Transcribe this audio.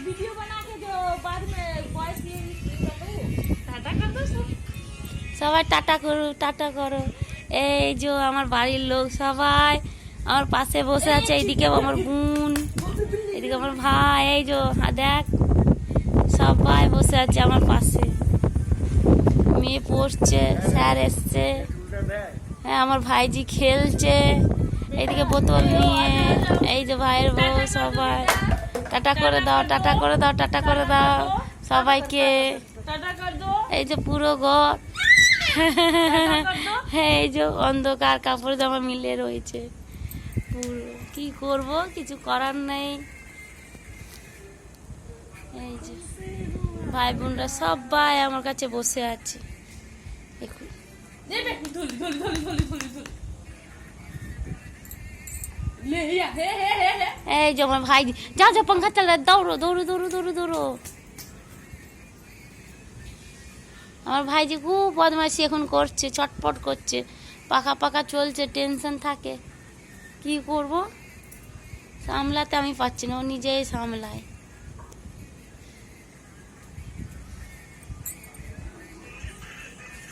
Video बना के जो बाद में वॉइस टाटा कर दो সবাই টাটা করো টাটা করো। এই যে আমার বাড়ির লোক সবাই আমার পাশে বসে আছে, এইদিকে আমার বোন, এদিকে আমার ভাই, এই যে দেখ সবাই বসে আছে আমার পাশে। মেয়ে পড়ছে, স্যার এসছে, হ্যাঁ আমার ভাইজি খেলছে এইদিকে বোতল নিয়ে। এই যে ভাইয়ের বউ সবাই টাটা করে দাও, টাটা করে দাও, টাটা করে দাও সবাইকে। এই যে পুরো ঘর, হ্যাঁ এই যে অন্ধকার, কাপড় জামা মিলে রয়েছে পুরো। কি করব, কিছু করার নেই। এই যে ভাই বোনরা সবাই আমার কাছে বসে আছে। এই যে আমার ভাই, যাও যাও पंखा चल रहा है, दौड़ो दौड़ो दौड़ो दौड़ो दौड़ो। আমার ভাইজি খুব বদমাইশি এখন করছে, চটপট করছে, পাকা পাকা চলছে, টেনশন থাকে। কি করব, সামলাতে আমি পারছি না, ও নিজেই সামলায়।